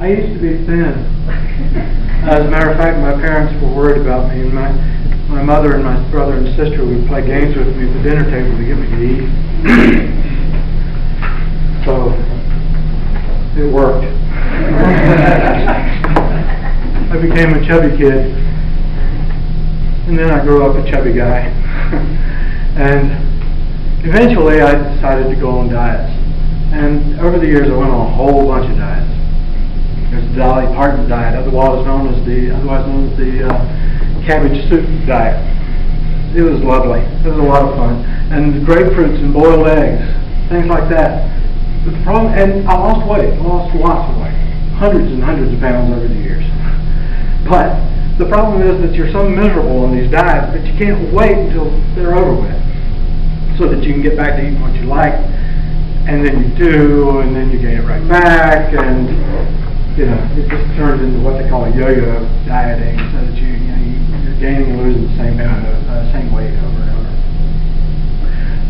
I used to be thin. As a matter of fact, my parents were worried about me, and my mother and my brother and sister would play games with me at the dinner table to get me to eat. So, it worked. I became a chubby kid, and then I grew up a chubby guy. And eventually I decided to go on diets. And over the years I went on a whole bunch of diets. There's the Dolly Parton diet, otherwise known as the cabbage soup diet. It was lovely. It was a lot of fun. And grapefruits and boiled eggs, things like that. But the problem, and I lost weight. I lost lots of weight. Hundreds and hundreds of pounds over the years. But the problem is that you're so miserable on these diets that you can't wait until they're over with, so that you can get back to eating what you like, and then you do, and then you gain it right back, and you know, it just turns into what they call a yo-yo dieting, so that you're gaining and losing the same weight over and over.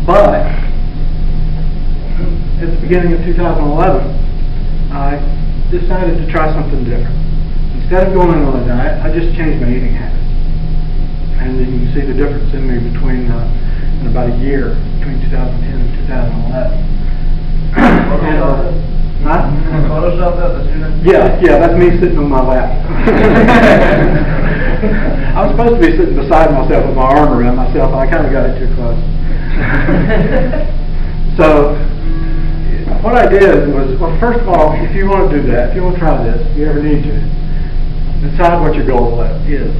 But at the beginning of 2011, I decided to try something different. Instead of going on a diet, I just changed my eating habits. And then you can see the difference in me between, in about a year, between 2010 and 2011. Photoshop that? Yeah, that's me sitting on my lap. I was supposed to be sitting beside myself with my arm around myself, and I kind of got it too close. So, what I did was, well, first of all, if you want to do that, if you want to try this, if you ever need to, decide what your goal is.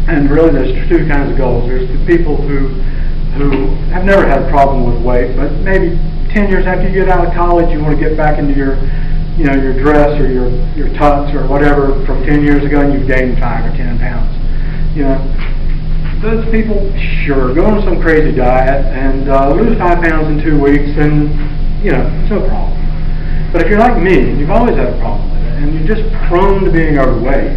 And really there's two kinds of goals. There's the people who have never had a problem with weight, but maybe 10 years after you get out of college you want to get back into your dress or your tux or whatever from 10 years ago, and you've gained 5 or 10 pounds. Those people, sure, go on some crazy diet and lose 5 pounds in 2 weeks, and it's no problem. But if you're like me and you've always had a problem with it, and you're just prone to being overweight,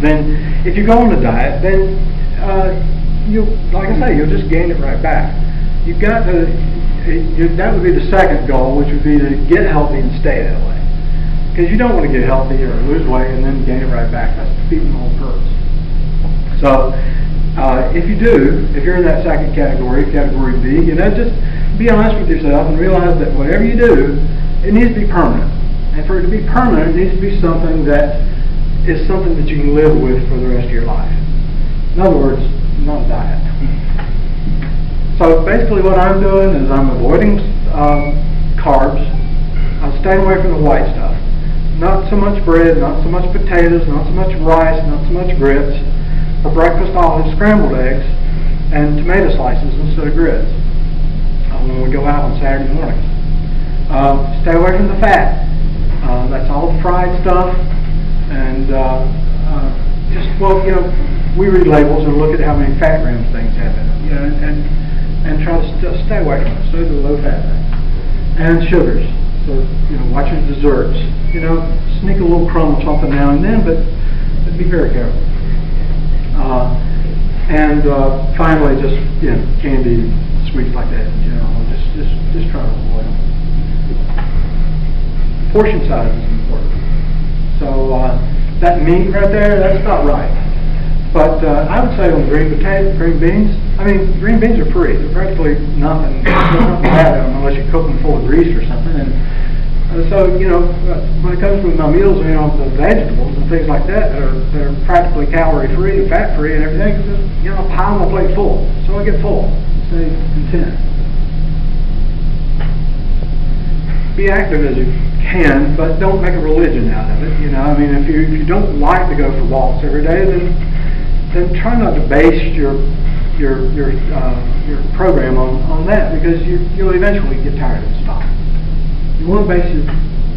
then if you go on a diet, then like I say, you'll just gain it right back. You've got to, that would be the second goal, which would be to get healthy and stay that way. Because you don't want to get healthy or lose weight and then gain it right back. That's defeating the whole purpose. So, if you're in that second category, category B, just be honest with yourself and realize that whatever you do, it needs to be permanent. And for it to be permanent, it needs to be something that is something that you can live with for the rest of your life. In other words, not a diet. So basically what I'm doing is I'm avoiding carbs. I'm staying away from the white stuff. Not so much bread, not so much potatoes, not so much rice, not so much grits. For breakfast I'll have scrambled eggs and tomato slices instead of grits when we go out on Saturday mornings. Stay away from the fat. That's all the fried stuff, and we read labels and look at how many fat grams things have in them, and try to stay away from it. Stay to the low fat things. And sugars. So watch your desserts. Sneak a little crumb of something now and then, but be very careful. And finally, just candy, sweets like that in general. Just try to avoid them. Portion size is important. So that meat right there, that's not right. But I would say on green beans, green beans are free. They're practically nothing. There's nothing bad in them unless you cook them full of grease or something. And so when it comes to my meals, the vegetables and things like that that are practically calorie free and fat free and everything, just pile my plate full. So I get full. Stay content. Be active as you can, but don't make a religion out of it. If you don't like to go for walks every day, then try not to base your program on that, because you'll eventually get tired and stop. You want to base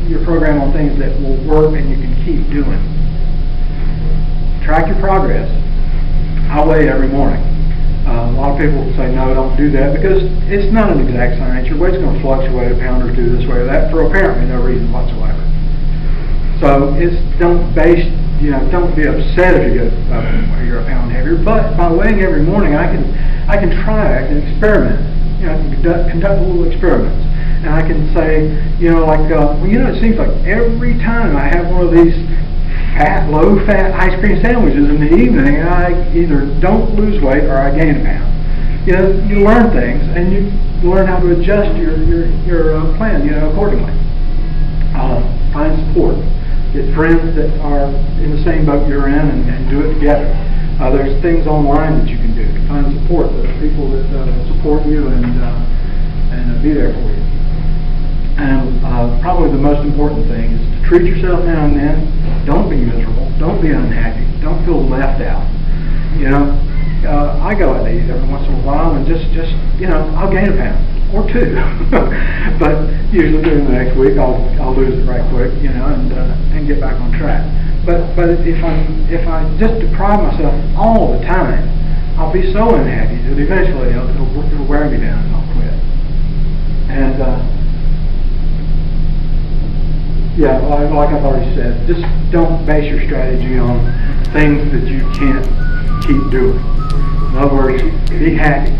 your program on things that will work and you can keep doing. Track your progress. I weigh every morning. A lot of people say, no, don't do that, because it's not an exact science. Your weight's going to fluctuate a pound or two this way or that for apparently no reason whatsoever. So don't be upset if you get you're a pound heavier. But by weighing every morning, I can experiment. I can conduct little experiments. And I can say, you know, like, well, you know, it seems like every time I have one of these fat, low-fat ice cream sandwiches in the evening, I either don't lose weight or I gain a pound. You know, you learn things, and you learn how to adjust your plan, you know, accordingly. Find support. Get friends that are in the same boat you're in, and do it together. There's things online that you can do to find support. There's people that support you and be there for you. And probably the most important thing is to treat yourself now and then. Don't be miserable. Don't be unhappy. Don't feel left out. You know, I go out to eat every once in a while, and just you know, I'll gain a pound or two, but usually during the next week I'll lose it right quick, you know, and get back on track. But if I just deprive myself all the time, I'll be so unhappy that eventually it'll wear me down and I'll quit. And yeah, like I've already said, just don't base your strategy on things that you can't keep doing. In other words, be happy.